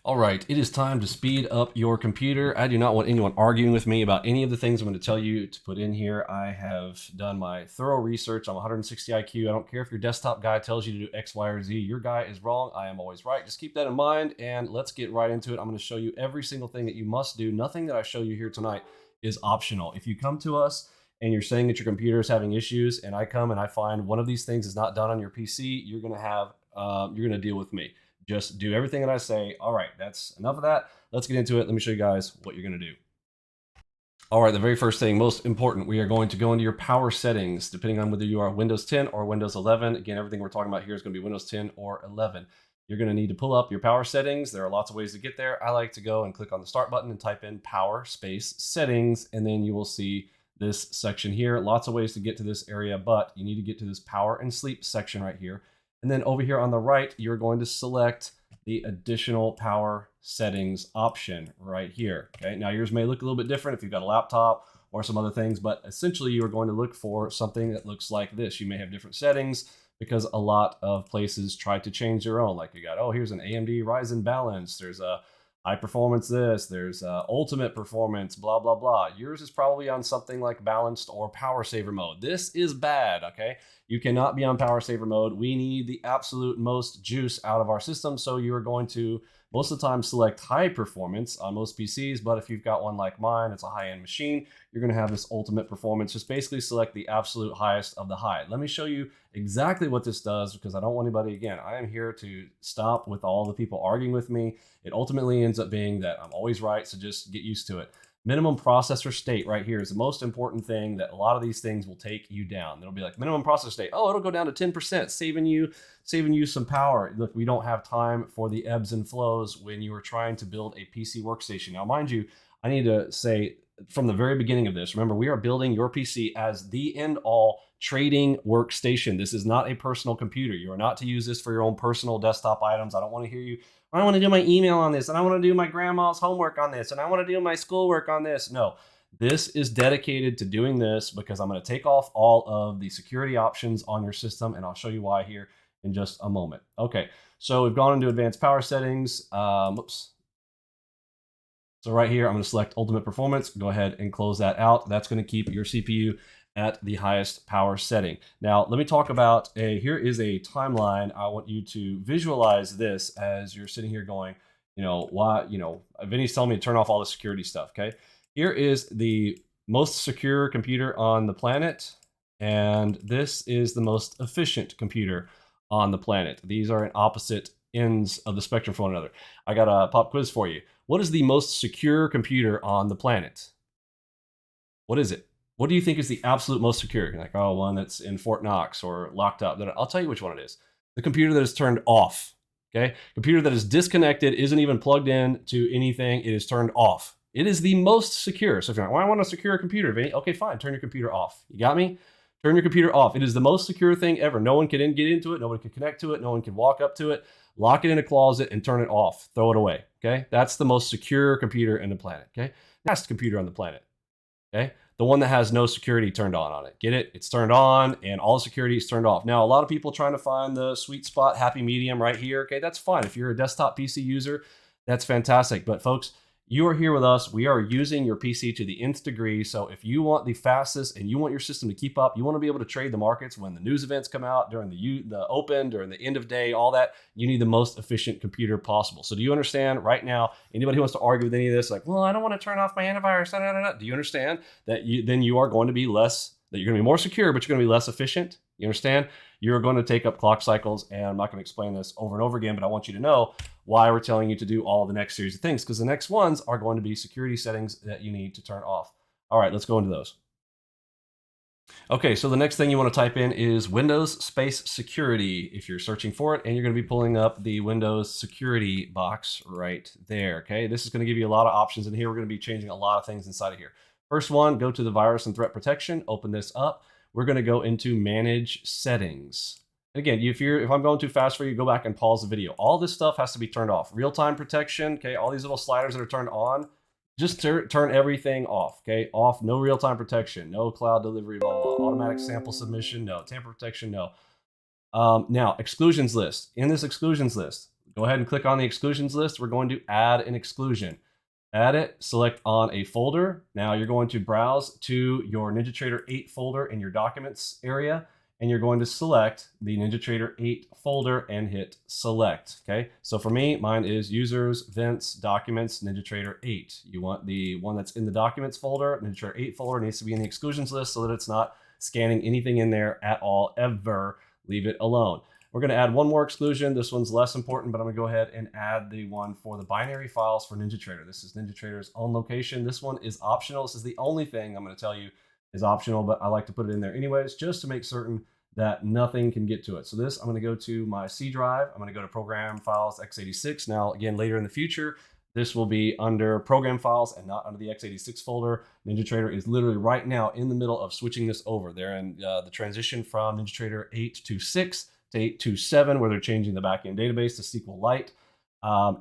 All right, it is time to speed up your computer. I do not want anyone arguing with me about any of the things I'm going to tell you to put in here. I have done my thorough research. I'm 160 IQ. I don't care if your desktop guy tells you to do X, Y, or Z. Your guy is wrong. I am always right. Just keep that in mind, and let's get right into it. I'm going to show you every single thing that you must do. Nothing that I show you here tonight is optional. If you come to us and you're saying that your computer is having issues, and I come and I find one of these things is not done on your PC, you're going to deal with me. Just do everything that I say. All right, that's enough of that. Let's get into it. Let me show you guys what you're going to do. All right, the very first thing, most important, we are going to go into your power settings, depending on whether you are Windows 10 or Windows 11. Again, everything we're talking about here is going to be Windows 10 or 11. You're going to need to pull up your power settings. There are lots of ways to get there. I like to go and click on the start button and type in power space settings, and then you will see this section here. Lots of ways to get to this area, but you need to get to this power and sleep section right here. And then over here on the right, you're going to select the additional power settings option right here. Okay, now yours may look a little bit different if you've got a laptop or some other things, but essentially you are going to look for something that looks like this. You may have different settings because a lot of places try to change their own. Like you got, oh, here's an AMD Ryzen balance. There's a high performance this, there's ultimate performance, blah, blah, blah. Yours is probably on something like balanced or power saver mode. This is bad, okay? You cannot be on power saver mode. We need the absolute most juice out of our system. So you are going to most of the time select high performance on most PCs, but if you've got one like mine, it's a high-end machine, you're gonna have this ultimate performance. Just basically select the absolute highest of the high. Let me show you exactly what this does because I don't want anybody, again, I am here to stop with all the people arguing with me. It ultimately ends up being that I'm always right, so just get used to it. Minimum processor state right here is the most important thing that a lot of these things will take you down. It'll be like minimum processor state. Oh, it'll go down to 10%, saving you some power. Look, we don't have time for the ebbs and flows when you are trying to build a PC workstation. Now, mind you, I need to say from the very beginning of this, remember, we are building your PC as the end all trading workstation. This is not a personal computer. You are not to use this for your own personal desktop items. I don't want to hear you, I want to do my email on this, and I want to do my grandma's homework on this, and I want to do my schoolwork on this. No, this is dedicated to doing this because I'm going to take off all of the security options on your system, and I'll show you why here in just a moment. Okay, so we've gone into advanced power settings. Oops. So right here, I'm going to select ultimate performance. Go ahead and close that out. That's going to keep your CPU at the highest power setting. Now, let me talk about here is a timeline. I want you to visualize this as you're sitting here going, Vinny's telling me to turn off all the security stuff, okay? Here is the most secure computer on the planet, and this is the most efficient computer on the planet. These are in opposite ends of the spectrum for one another. I got a pop quiz for you. What is the most secure computer on the planet? What is it? What do you think is the absolute most secure? You're like, oh, one that's in Fort Knox or locked up. I'll tell you which one it is. The computer that is turned off, okay? Computer that is disconnected, isn't even plugged in to anything, it is turned off. It is the most secure. So if you're like, well, I want a secure computer, Vinny. Okay, fine, turn your computer off. You got me? Turn your computer off. It is the most secure thing ever. No one can get into it. No one can connect to it. No one can walk up to it. Lock it in a closet and turn it off. Throw it away, okay? That's the most secure computer in the planet, okay? That's the computer on the planet, okay? The one that has no security turned on it. Get it? It's turned on and all security is turned off. Now, a lot of people trying to find the sweet spot, happy medium right here. Okay, that's fine. If you're a desktop PC user, that's fantastic. But folks, you are here with us. We are using your PC to the nth degree. So if you want the fastest and you want your system to keep up, you want to be able to trade the markets when the news events come out, during the open, during the end of day, all that, you need the most efficient computer possible. So do you understand right now, anybody who wants to argue with any of this, like, well, I don't want to turn off my antivirus, do you understand that then you are going to be less, that you're going to be more secure, but you're going to be less efficient? You understand? You're going to take up clock cycles, and I'm not going to explain this over and over again, but I want you to know why we're telling you to do all the next series of things, because the next ones are going to be security settings that you need to turn off. All right, let's go into those. Okay, so the next thing you want to type in is Windows space security if you're searching for it, and you're going to be pulling up the Windows security box right there, okay? This is going to give you a lot of options in here. We're going to be changing a lot of things inside of here. First one, go to the virus and threat protection, open this up. We're going to go into manage settings. Again, if I'm going too fast for you, go back and pause the video. All this stuff has to be turned off. Real-time protection, okay, all these little sliders that are turned on, just turn everything off, okay? Off, no real-time protection, no cloud delivery, blah, blah, blah. Automatic sample submission, no. Tamper protection, no. Now, exclusions list. In this exclusions list, Go ahead and click on the exclusions list. We're going to add an exclusion. Add it, select on a folder. Now you're going to browse to your NinjaTrader 8 folder in your documents area, and you're going to select the NinjaTrader 8 folder and hit select, okay? So for me, mine is users, events, documents, NinjaTrader 8. You want the one that's in the documents folder. NinjaTrader 8 folder needs to be in the exclusions list so that it's not scanning anything in there at all, ever. Leave it alone. We're going to add one more exclusion. This one's less important, but I'm going to go ahead and add the one for the binary files for NinjaTrader. This is NinjaTrader's own location. This one is optional. This is the only thing I'm going to tell you is optional, but I like to put it in there anyways, just to make certain that nothing can get to it. So this, I'm going to go to my C drive. I'm going to go to program files x86. Now, again, later in the future, this will be under program files and not under the x86 folder. NinjaTrader is literally right now in the middle of switching this over. They're in the transition from NinjaTrader 8 to 6 to 8 to 7, where they're changing the backend database to SQLite.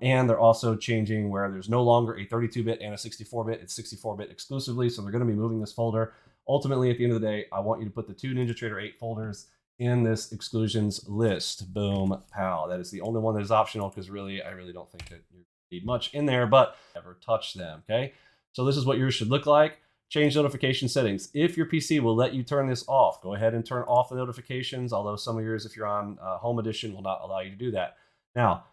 And they're also changing where there's no longer a 32-bit and a 64-bit. It's 64-bit exclusively. So they're going to be moving this folder. Ultimately, at the end of the day, I want you to put the 2 NinjaTrader 8 folders in this exclusions list. Boom, pow. That is the only one that is optional because really, I really don't think that you need much in there, but never touch them, okay? So this is what yours should look like. Change notification settings. If your PC will let you turn this off, go ahead and turn off the notifications, although some of yours, if you're on Home Edition, will not allow you to do that. Now,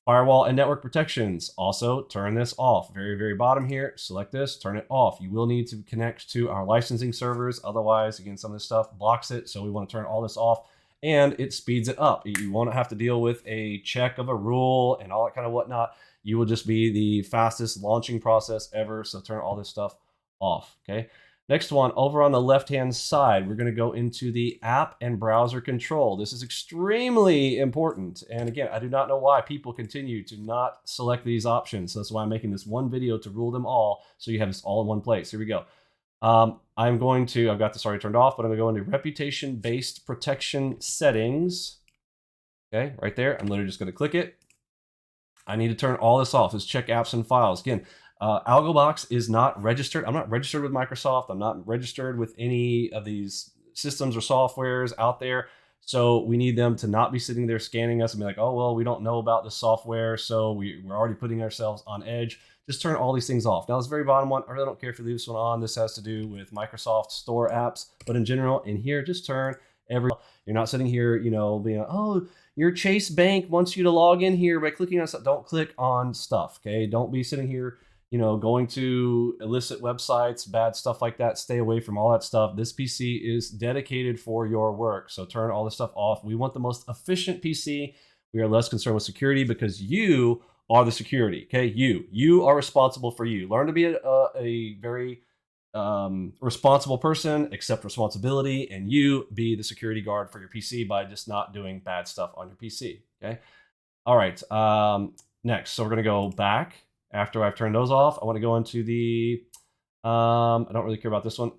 firewall and network protections, also turn this off. Very, very bottom here, select this, turn it off. You will need to connect to our licensing servers. Otherwise, again, some of this stuff blocks it. So we want to turn all this off and it speeds it up. You won't have to deal with a check of a rule and all that kind of whatnot. You will just be the fastest launching process ever. So turn all this stuff off, okay? Next one, over on the left-hand side, we're going to go into the app and browser control. This is extremely important. And again, I do not know why people continue to not select these options. So that's why I'm making this one video to rule them all, so you have this all in one place. Here we go. I've got this already turned off, but I'm going to go into reputation-based protection settings. Okay, right there. I'm literally just going to click it. I need to turn all this off. Let's check apps and files. Again, AlgoBox is not registered. I'm not registered with Microsoft. I'm not registered with any of these systems or softwares out there. So we need them to not be sitting there scanning us and be like, oh, well, we don't know about this software, so we're already putting ourselves on edge. Just turn all these things off. Now, this very bottom one, I really don't care if you leave this one on. This has to do with Microsoft Store apps. But in general, in here, just turn every... You're not sitting here, you know, being like, oh, your Chase Bank wants you to log in here by clicking on stuff. Don't click on stuff, okay? Don't be sitting here, you know, going to illicit websites, bad stuff like that. Stay away from all that stuff. This PC is dedicated for your work. So turn all this stuff off. We want the most efficient PC. We are less concerned with security because you are the security, okay? You are responsible for you. Learn to be a very responsible person, accept responsibility, and you be the security guard for your PC by just not doing bad stuff on your PC, okay? All right, next, so we're gonna go back. After I've turned those off, I want to go into the, I don't really care about this one.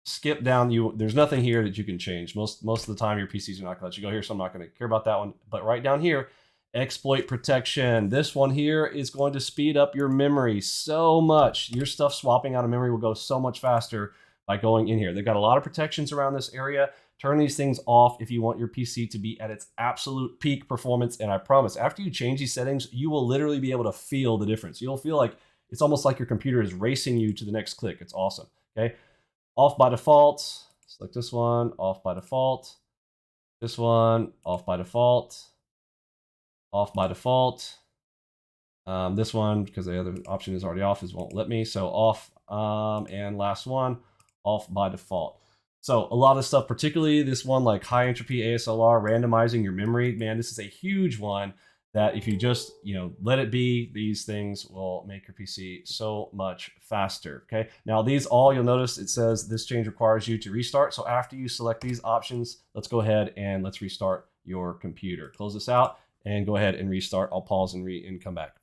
Skip down, there's nothing here that you can change. Most of the time, your PCs are not going to let you go here, so I'm not going to care about that one. But right down here, exploit protection. This one here is going to speed up your memory so much. Your stuff swapping out of memory will go so much faster by going in here. They've got a lot of protections around this area. Turn these things off if you want your PC to be at its absolute peak performance. And I promise, after you change these settings, you will literally be able to feel the difference. You'll feel like it's almost like your computer is racing you to the next click. It's awesome, okay? Off by default, select this one, off by default. This one, off by default. Off by default. This one, because the other option is already off, won't let me. So off, and last one, off by default. So a lot of stuff, particularly this one, like high entropy ASLR, randomizing your memory, man, this is a huge one that if you just, you know, let it be, these things will make your PC so much faster, okay? Now these all, you'll notice it says this change requires you to restart. So after you select these options, let's go ahead and let's restart your computer. Close this out and go ahead and restart. I'll pause and come back.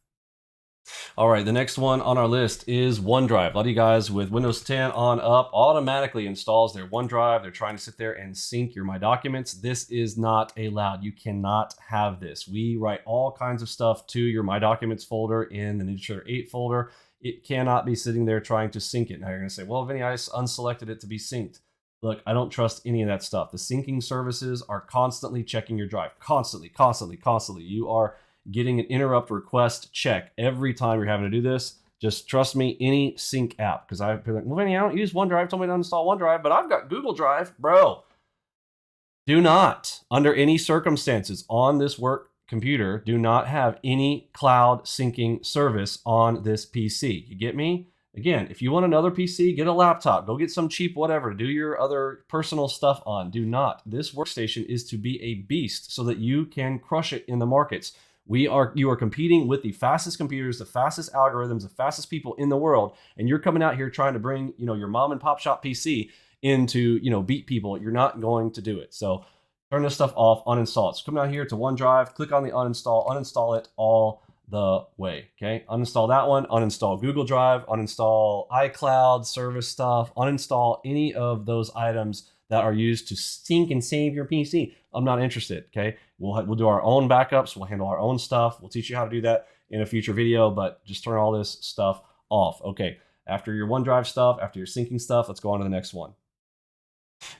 All right, the next one on our list is OneDrive. A lot of you guys with Windows 10 on up automatically installs their OneDrive. They're trying to sit there and sync your My Documents. This is not allowed. You cannot have this. We write all kinds of stuff to your My Documents folder in the NinjaTrader 8 folder. It cannot be sitting there trying to sync it. Now you're going to say, well, Vinny, I unselected it to be synced. Look, I don't trust any of that stuff. The syncing services are constantly checking your drive. Constantly. You are getting an interrupt request check every time you're having to do this. Just trust me, any sync app, because I've been like, well, Vinny, I don't use OneDrive. Told me to uninstall OneDrive, but I've got Google Drive. Bro, do not, under any circumstances on this work computer, do not have any cloud syncing service on this PC. You get me? Again, if you want another PC, get a laptop. Go get some cheap whatever. Do your other personal stuff on. Do not. This workstation is to be a beast so that you can crush it in the markets. You are competing with the fastest computers, the fastest algorithms, the fastest people in the world, and you're coming out here trying to bring, your mom and pop shop PC into, beat people. You're not going to do it. So turn this stuff off, uninstall it. So come down here to OneDrive, click on the uninstall it all the way. Okay, uninstall that one, uninstall Google Drive, uninstall iCloud service stuff, uninstall any of those items that are used to sync and save your PC. I'm not interested. Okay, we'll do our own backups. We'll handle our own stuff. We'll teach you how to do that in a future video, but just turn all this stuff off. Okay, after your OneDrive stuff, after your syncing stuff, let's go on to the next one.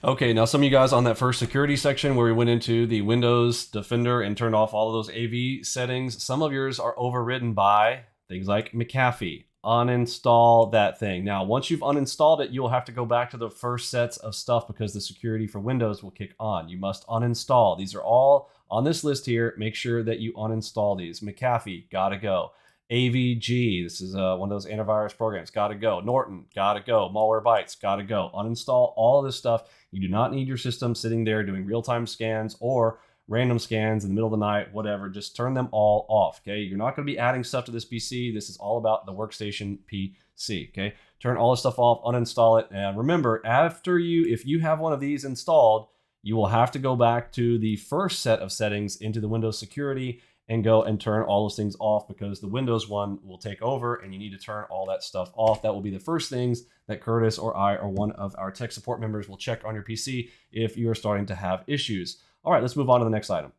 Okay, now some of you guys on that first security section where we went into the Windows Defender and turned off all of those AV settings, some of yours are overridden by things like McAfee. Uninstall that thing. Now, once you've uninstalled it, you'll have to go back to the first sets of stuff because the security for Windows will kick on. You must uninstall. These are all on this list here. Make sure that you uninstall these. McAfee, gotta go. AVG, this is one of those antivirus programs, gotta go. Norton, gotta go. Malwarebytes, gotta go. Uninstall all of this stuff. You do not need your system sitting there doing real-time scans or random scans in the middle of the night, whatever. Just turn them all off, okay? You're not gonna be adding stuff to this PC. This is all about the workstation PC, okay? Turn all this stuff off, uninstall it, and remember, if you have one of these installed, you will have to go back to the first set of settings into the Windows security and go and turn all those things off because the Windows one will take over and you need to turn all that stuff off. That will be the first things that Curtis or I or one of our tech support members will check on your PC if you are starting to have issues. All right, let's move on to the next item.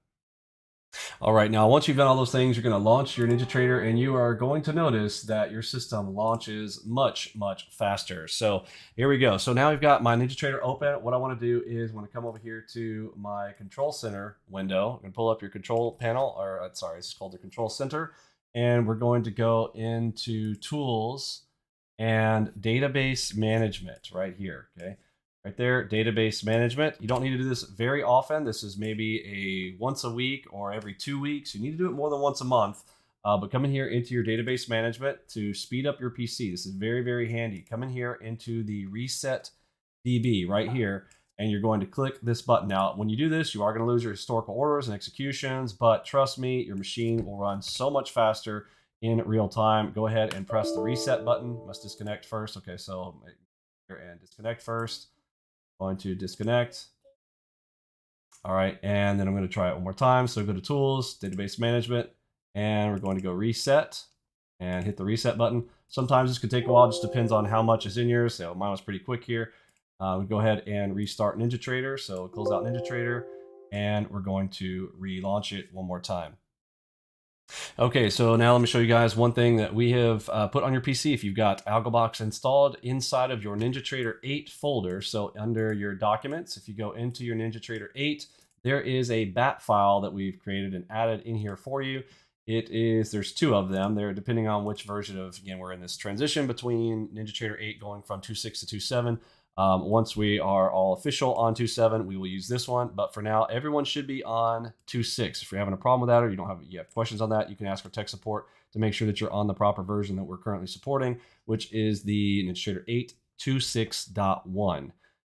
All right, now once you've done all those things, you're going to launch your NinjaTrader and you are going to notice that your system launches much, much faster. So here we go. So now we've got my NinjaTrader open. What I want to do is I want to come over here to my Control Center window. I'm going to pull up your control panel, or sorry, it's called the Control Center. And we're going to go into Tools and Database Management right here, okay? Right there, database management. You don't need to do this very often. This is maybe a once a week or every 2 weeks. You need to do it more than once a month. But come in here into your database management to speed up your PC. This is very, very handy. Come in here into the Reset DB right here, and you're going to click this button. Now, when you do this, you are going to lose your historical orders and executions, but trust me, your machine will run so much faster in real time. Go ahead and press the reset button. Must disconnect first. Okay, so here and disconnect first. Going to disconnect. All right, and then I'm going to try it one more time. So go to Tools, Database Management, and we're going to go Reset and hit the Reset button. Sometimes this could take a while, just depends on how much is in yours. So mine was pretty quick here. We go ahead and restart NinjaTrader. So close out NinjaTrader, and we're going to relaunch it one more time. Okay, so now let me show you guys one thing that we have put on your PC. If you've got AlgoBox installed inside of your NinjaTrader 8 folder, so under your documents, if you go into your NinjaTrader 8, there is a bat file that we've created and added in here for you. There's two of them. They're depending on which version of, again, we're in this transition between NinjaTrader 8 going from 2.6 to 2.7. Once we are all official on 2.7, we will use this one. But for now, everyone should be on 2.6. If you're having a problem with that or you have questions on that, you can ask our tech support to make sure that you're on the proper version that we're currently supporting, which is the NinjaTrader 8 2.6.1.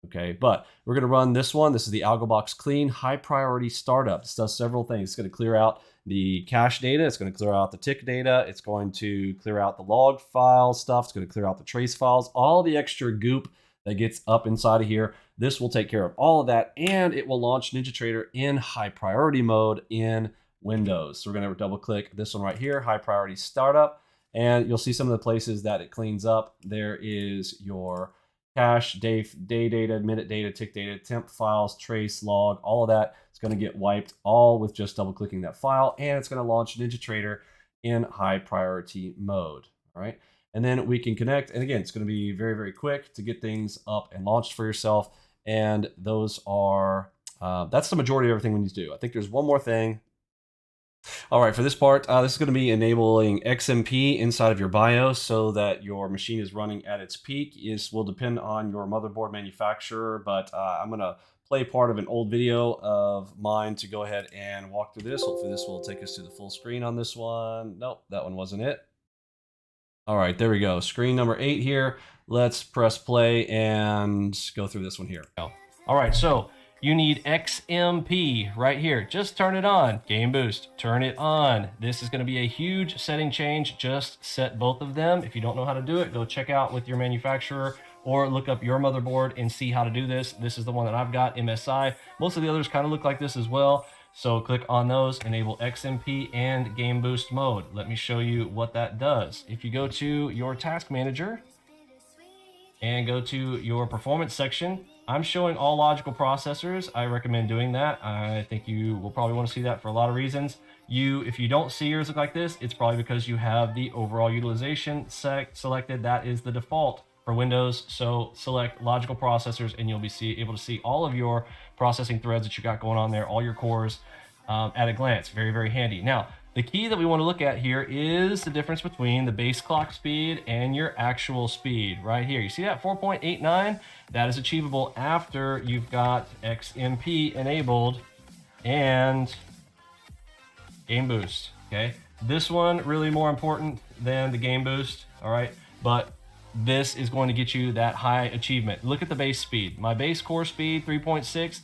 Okay, but we're going to run this one. This is the AlgoBox Clean High Priority Startup. This does several things. It's going to clear out the cache data. It's going to clear out the tick data. It's going to clear out the log file stuff. It's going to clear out the trace files, all the extra goop that gets up inside of here. This will take care of all of that, and it will launch NinjaTrader in high priority mode in Windows. So we're going to double click this one right here, high priority startup, and you'll see some of the places that it cleans up. There is your cache, day data, minute data, tick data, temp files, trace, log, all of that. It's going to get wiped all with just double clicking that file, and it's going to launch NinjaTrader in high priority mode. All right. And then we can connect. And again, it's going to be very, very quick to get things up and launched for yourself. And those are, that's the majority of everything we need to do. I think there's one more thing All right, for this part, this is going to be enabling XMP inside of your BIOS so that your machine is running at its peak. This will depend on your motherboard manufacturer, but I'm going to play part of an old video of mine to go ahead and walk through this. Hopefully this will take us to the full screen on this one. Nope, that one wasn't it. All right, there we go. Screen number 8 here. Let's press play and go through this one here. All right, so you need XMP right here. Just turn it on. Game Boost, turn it on. This is going to be a huge setting change. Just set both of them. If you don't know how to do it, go check out with your manufacturer or look up your motherboard and see how to do this. This is the one that I've got, MSI. Most of the others kind of look like this as well. So click on those, enable XMP and Game Boost mode. Let me show you what that does. If you go to your task manager and go to your performance section, I'm showing all logical processors. I recommend doing that. I think you will probably want to see that for a lot of reasons. If you don't see yours look like this, it's probably because you have the overall utilization selected. That is the default for Windows. So select logical processors and you'll be able to see all of your processing threads that you got going on there, all your cores at a glance. Very, very handy. Now, the key that we want to look at here is the difference between the base clock speed and your actual speed right here. You see that 4.89? That is achievable after you've got XMP enabled and Game Boost, okay? This one really more important than the Game Boost, all right? But this is going to get you that high achievement. Look at the base speed. My base core speed, 3.6.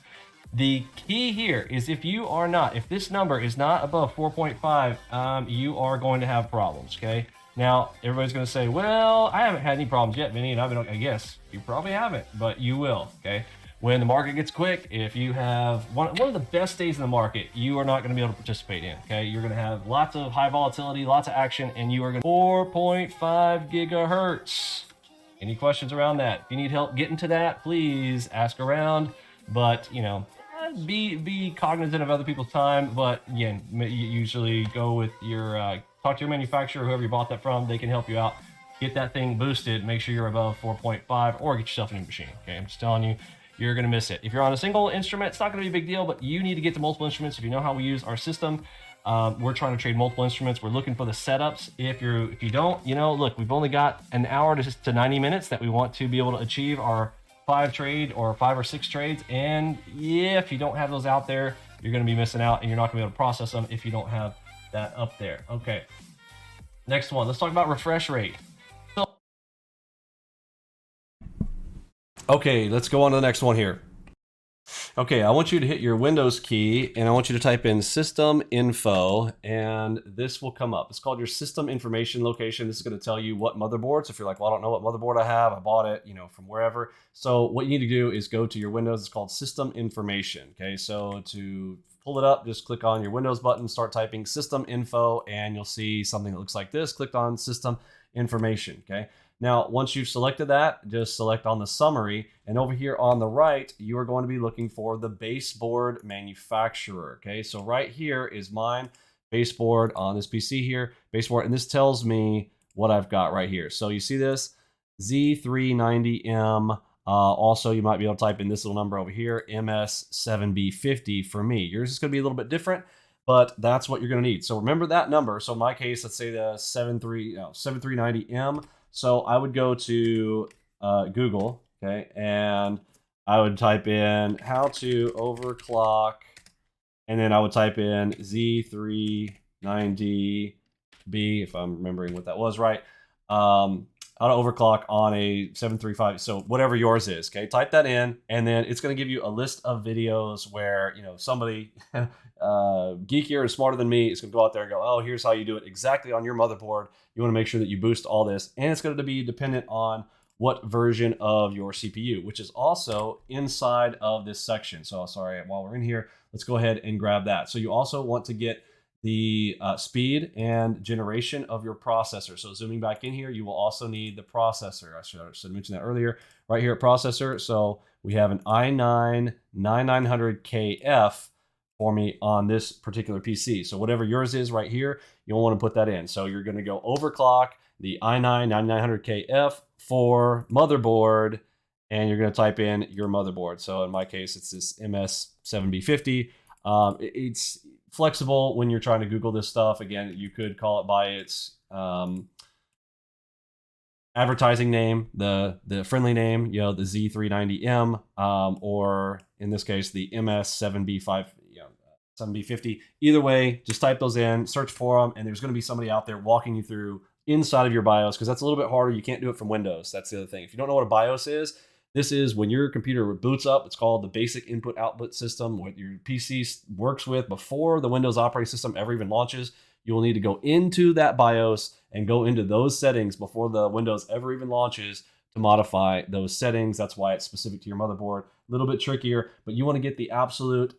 The key here is if this number is not above 4.5, you are going to have problems, okay? Now, everybody's going to say, well, I haven't had any problems yet, Vinny, and I've been okay. Yes, you probably haven't, but you will, okay? When the market gets quick, if you have one of the best days in the market, you are not going to be able to participate in, okay? You're going to have lots of high volatility, lots of action, and you are going to 4.5 gigahertz. Any questions around that? If you need help getting to that, please ask around. But, you know, be cognizant of other people's time. But again, you usually go with your talk to your manufacturer, whoever you bought that from. They can help you out. Get that thing boosted. Make sure you're above 4.5 or get yourself a new machine. Okay, I'm just telling you, you're going to miss it. If you're on a single instrument, it's not going to be a big deal, but you need to get to multiple instruments. If you know how we use our system, we're trying to trade multiple instruments. We're looking for the setups. If you don't, you know, look, we've only got an hour to 90 minutes that we want to be able to achieve our 5 or 6 trades. And yeah, if you don't have those out there, you're going to be missing out and you're not going to be able to process them if you don't have that up there. Okay. Next one, let's talk about refresh rate. Okay, let's go on to the next one here. Okay, I want you to hit your Windows key and I want you to type in system info and this will come up. It's called your system information location. This is going to tell you what motherboard. So if you're like, well, I don't know what motherboard I have, I bought it, you know, from wherever. So what you need to do is go to your Windows. It's called system information. Okay, so to pull it up, just click on your Windows button, start typing system info, and you'll see something that looks like this. Click on system information. Okay. Now, once you've selected that, just select on the summary, and over here on the right, you are going to be looking for the baseboard manufacturer, okay? So right here is mine, baseboard on this PC here, baseboard, and this tells me what I've got right here. So you see this, Z390M, also you might be able to type in this little number over here, MS7B50 for me. Yours is gonna be a little bit different, but that's what you're gonna need. So remember that number. So in my case, let's say the 7390M, so I would go to Google, okay, and I would type in how to overclock, and then I would type in Z390B, if I'm remembering what that was right, how to overclock on a 735, so whatever yours is, okay, type that in, and then it's going to give you a list of videos where, you know, somebody geekier and smarter than me is going to go out there and go, oh, here's how you do it exactly on your motherboard. You want to make sure that you boost all this, and it's going to be dependent on what version of your CPU, which is also inside of this section. So sorry, while we're in here, let's go ahead and grab that. So you also want to get the speed and generation of your processor. So zooming back in here, you will also need the processor. I should have mentioned that earlier. Right here at processor, so we have an i9 9900KF for me on this particular PC. So whatever yours is right here, you'll want to put that in. So you're going to go overclock the i9 9900KF for motherboard, and you're going to type in your motherboard. So in my case, it's this MS7B50. It's flexible when you're trying to Google this stuff. Again, you could call it by its advertising name, the friendly name, you know, the Z390M, or in this case, the MS7B5, 7B50. Either way, just type those in, search for them, and there's going to be somebody out there walking you through inside of your BIOS, because that's a little bit harder. You can't do it from Windows. That's the other thing. If you don't know what a BIOS is, this is when your computer boots up. It's called the basic input output system, what your PC works with before the Windows operating system ever even launches. You will need to go into that BIOS and go into those settings before the Windows ever even launches to modify those settings. That's why it's specific to your motherboard. A little bit trickier, but you want to get the absolute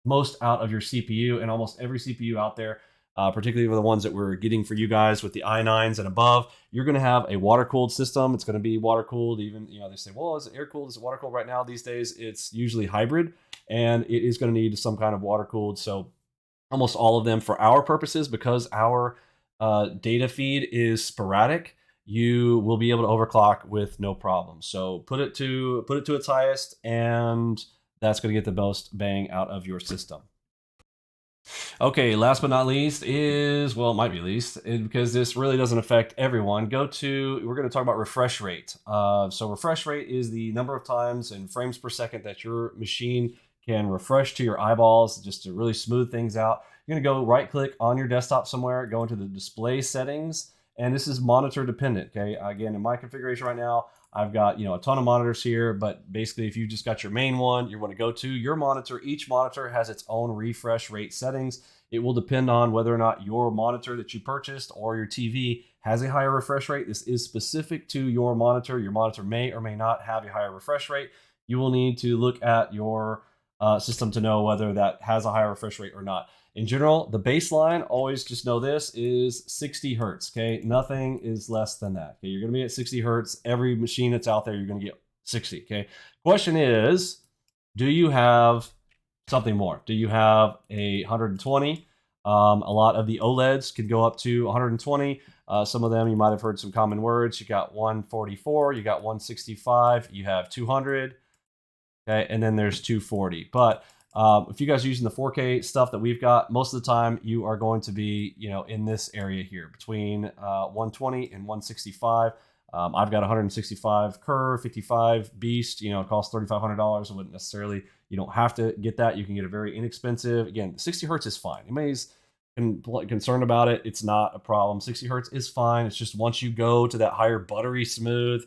most out of your CPU, and almost every CPU out there, particularly for the ones that we're getting for you guys with the i9s and above, you're going to have a water-cooled system. It's going to be water-cooled. Even, they say, well, is it air-cooled? Is it water-cooled? Right now, these days, it's usually hybrid, and it is going to need some kind of water-cooled. So almost all of them, for our purposes, because our data feed is sporadic, you will be able to overclock with no problem. So put it to its highest, and that's going to get the most bang out of your system. Okay, last but not least is, well, it might be least, because this really doesn't affect everyone. We're going to talk about refresh rate. So refresh rate is the number of times in frames per second that your machine can refresh to your eyeballs, just to really smooth things out. You're going to go right click on your desktop somewhere, go into the display settings, and this is monitor dependent. Okay, again, in my configuration right now, I've got a ton of monitors here, but basically if you just got your main one, you want to go to your monitor. Each monitor has its own refresh rate settings. It will depend on whether or not your monitor that you purchased or your TV has a higher refresh rate. This is specific to your monitor. Your monitor may or may not have a higher refresh rate. You will need to look at your system to know whether that has a higher refresh rate or not. In general, the baseline, always just know this, is 60 hertz, okay? Nothing is less than that, okay? You're gonna be at 60 hertz. Every machine that's out there, you're gonna get 60, okay? Question is, do you have something more? Do you have a 120? A lot of the OLEDs can go up to 120. Some of them, you might have heard some common words. You got 144, you got 165, you have 200, okay? And then there's 240. But if you guys are using the 4K stuff that we've got, most of the time you are going to be, in this area here between 120 and 165. I've got 165 Curve, 55 Beast. It costs $3,500. I wouldn't necessarily, you don't have to get that. You can get a very inexpensive. Again, 60 hertz is fine. Anybody's concerned about it, it's not a problem. 60 hertz is fine. It's just once you go to that higher buttery smooth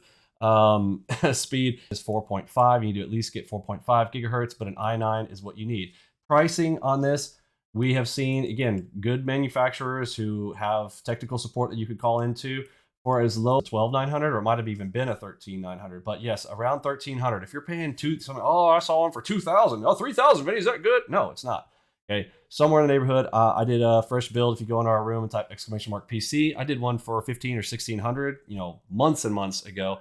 speed is 4.5. You need to at least get 4.5 gigahertz, but an i9 is what you need. Pricing on this, we have seen, again, good manufacturers who have technical support that you could call into for as low as $12,900, or it might have even been a $13,900. But yes, around $1,300. If you're paying I saw one for $2,000. Oh, $3,000, Vinny, is that good? No, it's not. Okay, somewhere in the neighborhood. I did a fresh build. If you go into our room and type !PC, I did one for $1,500 or $1,600, months and months ago.